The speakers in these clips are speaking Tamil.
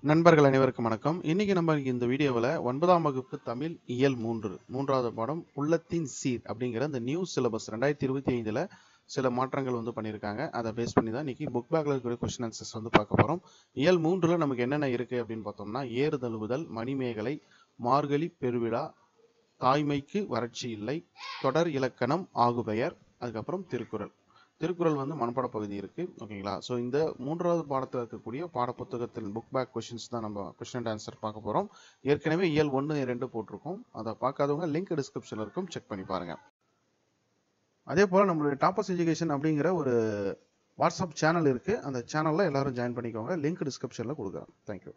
நண்பர்கள் அனைவருக்கும் வணக்கம். இன்னைக்கு நம்ம இந்த வீடியோவில் 9ஆம் வகுப்பு தமிழ் இயல் 3வது பாடம் உள்ளத்தின் சீர் அப்படிங்கிற அந்த நியூ சிலபஸ் 2025ல் சில மாற்றங்கள் பண்ணியிருக்காங்க. அதை பேஸ் பண்ணி தான் இன்னைக்கு புக் பேக்கில் இருக்கிற கொஸ்டின் ஆன்சர்ஸ் பார்க்க போகிறோம். இயல் 3ல் நமக்கு என்னென்ன இருக்குது அப்படின்னு பார்த்தோம்னா, ஏறுதழுவுதல், மணிமேகலை, மார்கழி பெருவிழா, தாய்மைக்கு வறட்சி இல்லை, தொடர் இலக்கணம், ஆகுபெயர், அதுக்கப்புறம் திருக்குறள். திருக்குறள் மனப்பாட பகுதி இருக்கு. ஓகேங்களா? ஸோ இந்த 3வது பாடத்தில் இருக்கக்கூடிய பாடப்புத்தகத்தில் புக் பேக் கொஸ்டின்ஸ் தான் நம்ம கொஸ்டின் அண்ட் ஆன்சர் பார்க்க போகிறோம். ஏற்கனவே இயல் 1, 2 போட்டிருக்கோம். அதை பார்க்காதவங்க லிங்க் டிஸ்கிரிப்ஷனில் இருக்கும், செக் பண்ணி பாருங்க. அதே போல் நம்மளுடைய டாப்பர்ஸ் எஜுகேஷன் அப்படிங்கிற ஒரு வாட்ஸ்அப் சேனல் இருக்கு. அந்த சேனலில் எல்லாரும் ஜாயின் பண்ணிக்கோங்க. லிங்க் டிஸ்கிரிப்ஷனில் கொடுக்குறேன். தேங்க்யூ.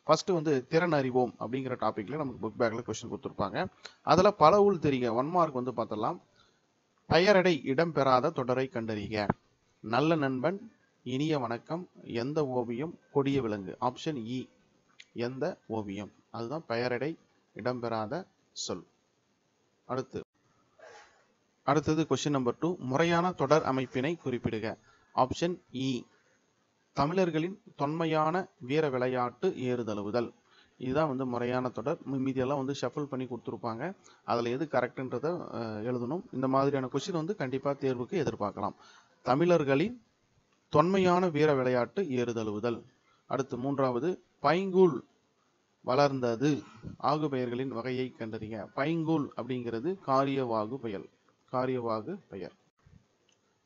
ஃபர்ஸ்ட் திறன் அறிவோம் அப்படிங்கிற டாப்பிக்ல நமக்கு புக் பேக்ல கொஸ்டின் கொடுத்துருப்பாங்க. அதில் பல ஊழ் தெரியுங்க. 1 மார்க் பார்த்தலாம். பெயரடை இடம்பெறாத தொடரை கண்டறிக. நல்ல நண்பன், இனிய வணக்கம், எந்த ஓவியம், கொடிய விலங்கு. ஆப்ஷன் இ, எந்த ஓவியம். அதுதான் பெயரடை இடம்பெறாத சொல். அடுத்தது கொஸ்டின் நம்பர் 2, முறையான தொடர் அமைப்பினை குறிப்பிடுக. ஆப்ஷன் இ, தமிழர்களின் தொன்மையான வீர விளையாட்டு ஏறுதழுவுதல். இதுதான் முறையான தொடர். மீதியெல்லாம் ஷஃபிள் பண்ணி கொடுத்துருப்பாங்க. அதில் எது கரெக்டுன்றதை எழுதணும். இந்த மாதிரியான கொஸ்டின் கண்டிப்பாக தேர்வுக்கு எதிர்பார்க்கலாம். தமிழர்களின் தொன்மையான வீர விளையாட்டு ஏறுதழுவுதல். அடுத்து 3வது, பைங்கூழ் வளர்ந்தது. ஆகுபெயர்களின் வகையை கண்டறிக. பைங்கூழ் அப்படிங்கிறது காரியவாகு பெயர்.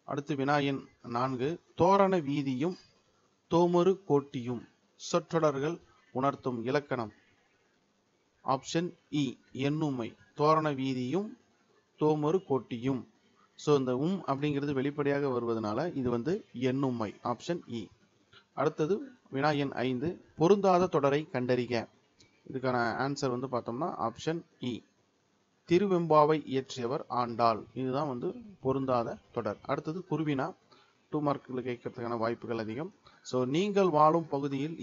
அடுத்து வினா எண் 4, தோரண வீதியும் தோமரு கோட்டியும் சொற்றொடர்கள் உணர்த்தும் இலக்கணம். ஆப்ஷன் இ, எண்ணுமை. தோரண வீதியும் தோமரு கோட்டியும். ஸோ இந்த அப்படிங்கிறது வெளிப்படையாக வருவதனால இது எண்ணுமை. ஆப்ஷன் இ. அடுத்தது வினா எண் 5, பொருந்தாத தொடரை கண்டறிக. இதுக்கான ஆன்சர் பார்த்தோம்னா ஆப்ஷன் இ, திருவெம்பாவை இயற்றியவர் ஆண்டாள். இதுதான் பொருந்தாத தொடர். அடுத்தது குருவினா, 2 மார்க்குகளை கேட்கறதுக்கான வாய்ப்புகள் அதிகம். ஸோ நீங்கள் வாழும் பகுதியில்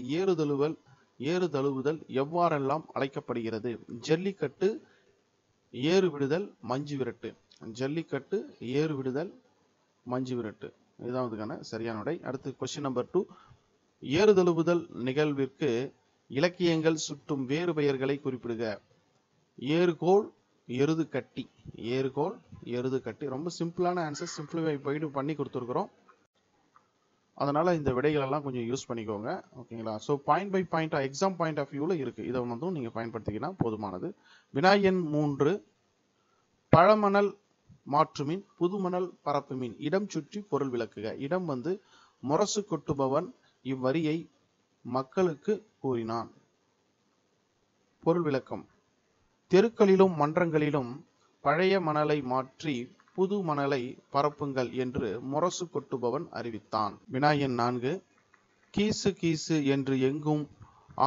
ஏறுதழுவுதல் எவ்வாறெல்லாம் அழைக்கப்படுகிறது? ஜல்லிக்கட்டு, ஏறு விடுதல், மஞ்சு விரட்டு. ஜல்லிக்கட்டு, ஏறு விடுதல், மஞ்சு விரட்டு. இதுதான் அதுக்கான சரியான விடை. அடுத்து கொஸ்டின் நம்பர் 2, ஏறுதழுவுதல் நிகழ்விற்கு இலக்கியங்கள் சுட்டும் வேறு பெயர்களை குறிப்பிடுக. ஏறுகோள், எருது கட்டி. ஏறுகோள், எருது கட்டி. ரொம்ப சிம்பிளான ஆன்சர், சிம்பிளிஃபை பண்ணி கொடுத்துருக்குறோம். அதனால இந்த விடைகள் எல்லாம் கொஞ்சம் யூஸ் பண்ணிக்கோங்க. ஓகேங்களா? So point by point exam point of வியூவில் இருக்கு. இதை நீங்க பயன்படுத்திக்கினா போதுமானது. வினா எண் 3, பழமணல் மாற்றுமின், புதுமணல் பரப்புமின், இடம் சுற்றி பொருள் விளக்குக. இடம் முரசு கொட்டுபவன் இவ்வரியை மக்களுக்கு கூறினான். பொருள் விளக்கம், தெருக்களிலும் மன்றங்களிலும் பழைய மணலை மாற்றி புது மணலை பரப்புங்கள் என்று முரசு கொட்டுபவன் அறிவித்தான். வினா எண் 4, கீசு கீசு என்று எங்கும்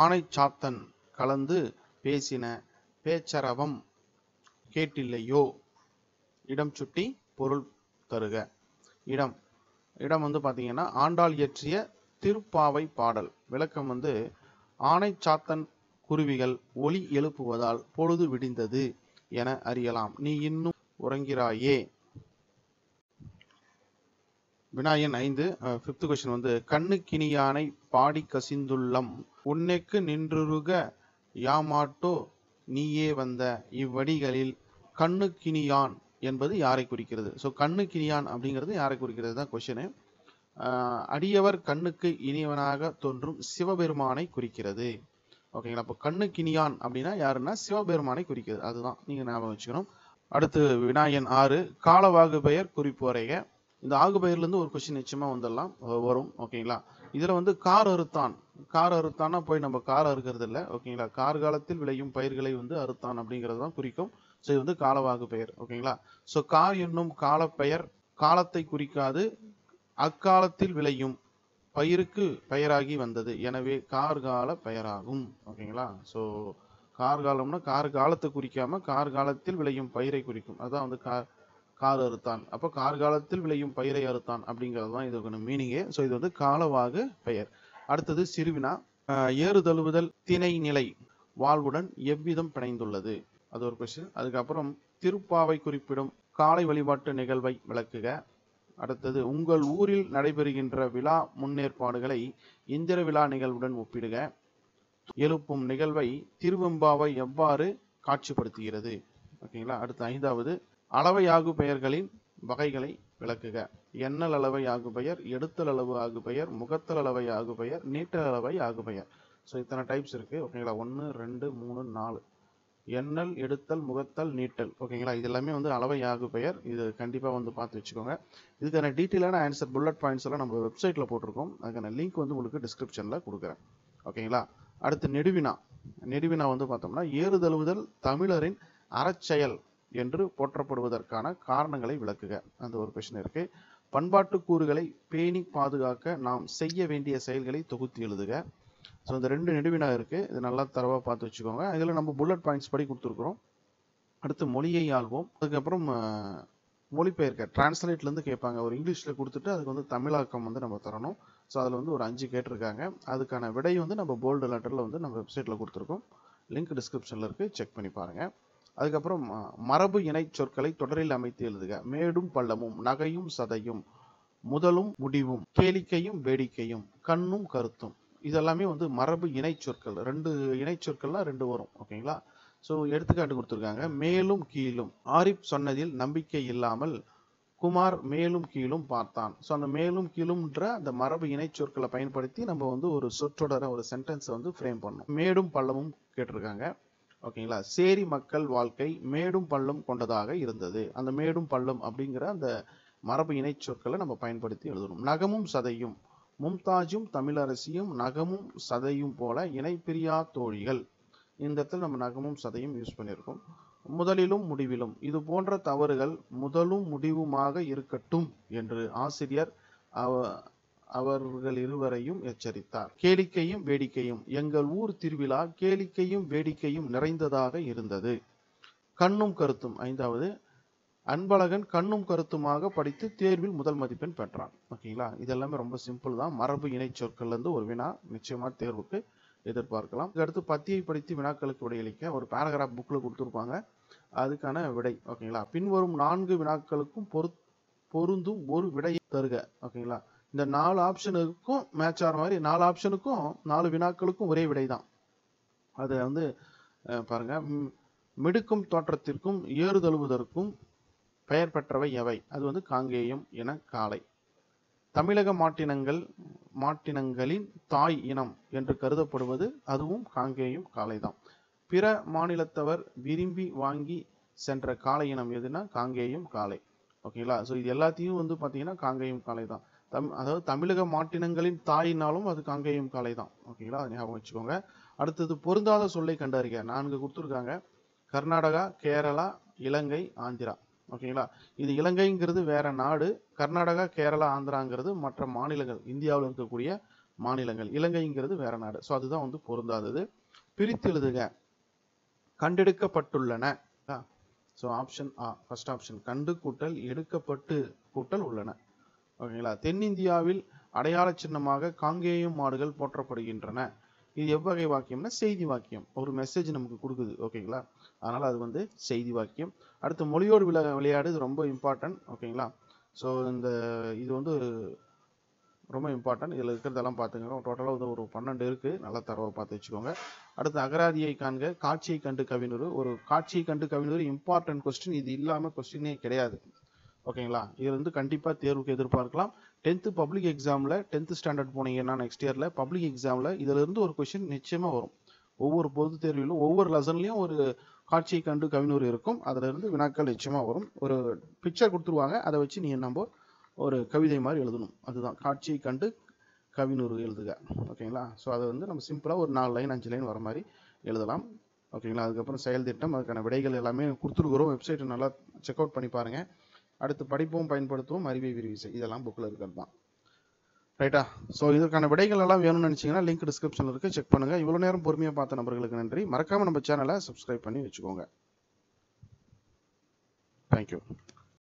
ஆனை சாத்தன் கலந்து பேசின பேச்சரவம் கேட்டில்லையோ. இடம் சுட்டி பொருள் தருக. இடம் பாத்தீங்கன்னா ஆண்டாள் இயற்றிய திருப்பாவை பாடல். விளக்கம் ஆனை சாத்தன் குருவிகள் ஒலி எழுப்புவதால் பொழுது விடிந்தது என அறியலாம். நீ இன்னும் உறங்கிறாயே. வினா எண் 5, 5th கொஸ்டின் கண்ணுக்கினியானை பாடி கசிந்துள்ளம் உன்னைக்கு நின்றுருக யாமாட்டோ நீயே வந்த இவ்வடிகளில் கண்ணுக்கினியான் என்பது யாரை குறிக்கிறது? ஸோ கண்ணுக்கினியான் அப்படிங்கிறது யாரை குறிக்கிறது தான் கொஸ்டின். அடியவர் கண்ணுக்கு இனியவனாக தோன்றும் சிவபெருமானை குறிக்கிறது. ஓகேங்களா? அப்போ கண்ணுக்கினியான் அப்படின்னா யாருன்னா சிவபெருமானை குறிக்கிறது. அதுதான் நீங்க ஞாபகம் வச்சுக்கணும். அடுத்து வினா எண் 6, காலவாகு பெயர் குறிப்பு வரைக. இந்த ஆகுபெயர்ல இருந்து ஒரு கொஸ்டின் நிச்சயமா வரும். ஓகேங்களா? இதுல கார் அறுத்தான்னா போய் நம்ம கார் அறுக்கிறது இல்லை. ஓகேங்களா? கார்காலத்தில் விளையும் பயிர்களை அறுத்தான் அப்படிங்கிறது தான் குறிக்கும். ஸோ இது காலவாகு பெயர். ஓகேங்களா? ஸோ கார் என்னும் காலப்பெயர் காலத்தை குறிக்காது, அக்காலத்தில் விளையும் பயிருக்கு பெயராகி வந்தது. எனவே கார்கால பெயராகும். ஓகேங்களா? ஸோ கார்காலம்னா காலத்தை குறிக்காம கார்காலத்தில் விளையும் பயிரை குறிக்கும். அதான் கார் அறுத்தான். அப்போ கார்காலத்தில் விளையும் பயிரை அறுத்தான் அப்படிங்கிறது தான் இதுக்கான மீனிங்கே. ஸோ இது காலவாகு பெயர். அடுத்தது சிறுவினா, ஏறுதழுவுதல் திணை நிலை வாழ்வுடன் எவ்விதம் பிணைந்துள்ளது? அது ஒரு கொஸ்டின். அதுக்கப்புறம் திருப்பாவை குறிப்பிடும் காலை வழிபாட்டு நிகழ்வை விளக்குக. அடுத்தது உங்கள் ஊரில் நடைபெறுகின்ற விழா முன்னேற்பாடுகளை இந்திர விழா நிகழ்வுடன் ஒப்பிடுக. எழுப்பும் நிகழ்வை திருவெம்பாவை எவ்வாறு காட்சிப்படுத்துகிறது? ஓகேங்களா. அடுத்து 5வது அளவை ஆகு பெயர்களின் வகைகளை விளக்குக. எண்ணல் அளவை ஆகு பெயர், எடுத்தல் அளவு ஆகு பெயர், முகத்தல் அளவை ஆகு பெயர், நீட்டல் அளவை ஆகு பெயர். ஸோ இத்தனை டைப்ஸ் இருக்கு. ஓகேங்களா. 1 2 3 4 எண்ணல், எடுத்தல், முகத்தல், நீட்டல். ஓகேங்களா. இது எல்லாமே வந்து அளவை ஆகு பெயர். இது கண்டிப்பா வந்து பார்த்து வச்சுக்கோங்க. இதுக்கான டீட்டெயிலான ஆன்சர் புல்லட் பாயிண்ட்ஸ் எல்லாம் நம்ம வெப்சைட்ல போட்டிருக்கோம். அதுக்கான லிங்க் வந்து உங்களுக்கு டிஸ்கிரிப்ஷன்ல கொடுக்குறேன். ஓகேங்களா. அடுத்து நெடுவினா. நெடுவினா வந்து பார்த்தோம்னா ஏறுதழுவுதல் தமிழரின் அறச்செயல் என்று போற்றப்படுவதற்கான காரணங்களை விளக்குக. அந்த ஒரு கொஸ்டின் இருக்கு. பண்பாட்டு கூறுகளை பேணி பாதுகாக்க நாம் செய்ய வேண்டிய செயல்களை தொகுத்து எழுதுக. ஸோ இந்த 2 நெடுவினா இருக்கு. இது நல்லா தரவா பார்த்து வச்சுக்கோங்க. இதில் நம்ம புல்லட் பாயிண்ட்ஸ் படி கொடுத்துருக்குறோம். அடுத்து மொழியை ஆள்வோம். அதுக்கப்புறம் மொழிபெயர்க்க டிரான்ஸ்லேட்லேருந்து கேட்பாங்க. ஒரு இங்கிலீஷில் கொடுத்துட்டு அதுக்கு வந்து தமிழாக்கம் வந்து நம்ம தரணும். ஸோ அதில் வந்து ஒரு 5 கேட்டிருக்காங்க. அதுக்கான விடை வந்து நம்ம போல்டு லெட்டரில் வந்து நம்ம வெப்சைட்டில் கொடுத்துருக்கோம். லிங்க் டிஸ்கிரிப்ஷனில் இருக்குது. செக் பண்ணி பாருங்கள். அதுக்கப்புறம் மரபு இணை சொற்களை தொடரில் அமைத்து எழுதுக. மேடும் பள்ளமும், நகையும் சதையும், முதலும் முடிவும், கேளிக்கையும் வேடிக்கையும், கண்ணும் கருத்தும். இதெல்லாமே வந்து மரபு இணை சொற்கள். 2 இணை சொற்கள்லாம் 2 வரும். ஓகேங்களா. ஸோ எடுத்துக்காட்டு கொடுத்துருக்காங்க. மேலும் கீழும். ஆரிப் சொன்னதில் நம்பிக்கை இல்லாமல் குமார் மேலும் கீழும் பார்த்தான். ஸோ அந்த மேலும் கீழும்ன்ற அந்த மரபு இணை சொற்களை பயன்படுத்தி நம்ம வந்து ஒரு சொற்றொடரை, ஒரு சென்டென்ஸை வந்து ஃப்ரேம் பண்ணணும். மேடும் பள்ளமும் கேட்டிருக்காங்க. ஓகேங்களா. சேரி மக்கள் வாழ்க்கை மேடும் பள்ளம் கொண்டதாக இருந்தது. அந்த மேடும் பள்ளம் அப்படிங்கிற அந்த மரபு இணை சொற்களை நம்ம பயன்படுத்தி எழுதணும். நகமும் சதையும். மும்தாஜும் தமிழரசியும் நகமும் சதையும் போல இணைப்பிரியா தோழிகள். இந்த இடத்துல நம்ம நகமும் சதையும் யூஸ் பண்ணியிருக்கோம். முதலிலும் முடிவிலும். இது போன்ற தவறுகள் முதலும் முடிவுமாக இருக்கட்டும் என்று ஆசிரியர் அவர்கள் இருவரையும் எச்சரித்தார். கேளிக்கையும் வேடிக்கையும். எங்கள் ஊர் திருவிழா கேளிக்கையும் வேடிக்கையும் நிறைந்ததாக இருந்தது. கண்ணும் கருத்தும். 5வது அன்பழகன் கண்ணும் கருத்துமாக படித்து தேர்வில் முதல் மதிப்பெண் பெற்றான். ஓகேங்களா. இதெல்லாமே ரொம்ப சிம்பிள் தான். மரபு இணை சொற்கள்ல இருந்து ஒரு வினா நிச்சயமா தேர்வுக்கு எதிர்பார்க்கலாம். அடுத்து பத்தியை படித்து வினாக்களுக்கு விடையளிக்க ஒரு பேராகிராஃப் புக்ல கொடுத்துருப்பாங்க. அதுக்கான விடை. ஓகேங்களா. பின்வரும் 4 வினாக்களுக்கும் பொருந்தும் ஒரு விடையை தருக. ஓகேங்களா. இந்த 4 ஆப்ஷனுக்கும் மேட்ச் ஆகிற மாதிரி 4 ஆப்ஷனுக்கும் 4 வினாக்களுக்கும் ஒரே விடை தான். அது வந்து பாருங்க. மிடுக்கும் தோற்றத்திற்கும் ஏறுதழுவுதற்கும் பெயர் பெற்றவை எவை? அது வந்து காங்கேயம் என காளை. தமிழக மாட்டினங்களின் தாய் இனம் என்று கருதப்படுவது அதுவும் காங்கேயம் காளை தான். பிற மாநிலத்தவர் விரும்பி வாங்கி சென்ற காளை இனம் எதுனா காங்கேயம் காளை. ஓகேங்களா. ஸோ இது எல்லாத்தையும் வந்து பார்த்தீங்கன்னா காங்கேயம் காளை தான். அதாவது தமிழக மாட்டினங்களின் தாயினாலும் அது காங்கேயம் காளை தான். ஓகேங்களா. அதை ஞாபகம் வச்சுக்கோங்க. அடுத்தது பொருந்தாத சொல்லை கண்டறிக. 4 கொடுத்துருக்காங்க. கர்நாடகா, கேரளா, இலங்கை, ஆந்திரா. ஓகேங்களா. இது இலங்கைங்கிறது வேற நாடு. கர்நாடகா, கேரளா, ஆந்திராங்கிறது மற்ற மாநிலங்கள், இந்தியாவில் இருக்கக்கூடிய மாநிலங்கள். இலங்கைங்கிறது வேற நாடு. ஸோ அதுதான் வந்து பொருந்தாதது. பிரித்து எழுதுக. கண்டெடுக்கப்பட்டுள்ளன. ஸோ ஆப்ஷன் ஆ, ஃபர்ஸ்ட் ஆப்ஷன். கண்டு கூட்டல் எடுக்கப்பட்டு கூட்டல் உள்ளன. ஓகேங்களா. தென்னிந்தியாவில் அடையாள சின்னமாக காங்கேயம் மாடுகள் போற்றப்படுகின்றன. இது எவ்வகை வாக்கியம்னா செய்தி வாக்கியம். ஒரு மெசேஜ் நமக்கு கொடுக்குது. ஓகேங்களா. அதனால அது வந்து செய்தி வாக்கியம். அடுத்து மொழியோடு விளையாடு. இது ரொம்ப இம்பார்ட்டன்ட். ஓகேங்களா. ஸோ இது வந்து ரொம்ப இம்பார்ட்டன்ட். இதில் இருக்கிறதெல்லாம் பார்த்துக்கோங்க. டோட்டலாக வந்து ஒரு 12 இருக்குது. நல்லா தரவை பார்த்து வச்சுக்கோங்க. அடுத்து அகராதியை காண்க. காட்சியை கண்டு கவினுரு. ஒரு காட்சியை கண்டு கவினுரு இம்பார்ட்டன்ட் கொஸ்டின். இது இல்லாமல் கொஸ்டினே கிடையாது. ஓகேங்களா. இது வந்து கண்டிப்பாக தேர்வுக்கு எதிர்பார்க்கலாம். 10th பப்ளிக் எக்ஸாமில் 10th ஸ்டாண்டர்ட் போனீங்கன்னா நெக்ஸ்ட் இயரில் பப்ளிக் எக்ஸாமில் இதிலிருந்து ஒரு கொஸ்டின் நிச்சயமாக வரும். ஒவ்வொரு பொது தேர்விலும் ஒவ்வொரு லெசன்லையும் ஒரு காட்சியை கண்டு கவினூர் இருக்கும். அதிலிருந்து வினாக்கள் நிச்சயமாக வரும். ஒரு பிக்சர் கொடுத்துருவாங்க. அதை வச்சு நீ நம்ம ஒரு கவிதை மாதிரி எழுதணும். அதுதான் காட்சியை கண்டு கவினூர் எழுதுக. ஓகேங்களா. ஸோ அதை வந்து நம்ம சிம்பிளாக ஒரு 4 லைன் 5 லைன் வர மாதிரி எழுதலாம். ஓகேங்களா. அதுக்கப்புறம் செயல் திட்டம், அதுக்கான விடைகள் எல்லாமே கொடுத்துருக்குறோம். வெப்சைட்டை நல்லா செக் அவுட் பண்ணி பாருங்கள். அடுத்து படிப்போம் பயன்படுத்துவோம் அறிவை விரிவிசை. இதெல்லாம் புக்கில் இருக்கிறது தான். ரைட்டா. ஸோ இதற்கான விடைகள் எல்லாம் வேணும்னு நினச்சிங்கன்னா லிங்க் டிஸ்கிரிப்ஷனில் இருக்குது. செக் பண்ணுங்கள். இவ்வளோ நேரம் பொறுமையாக பார்த்த நபர்களுக்கு நன்றி. மறக்காமல் நம்ம சேனலை சப்ஸ்கிரைப் பண்ணி வச்சுக்கோங்க. தேங்க்யூ.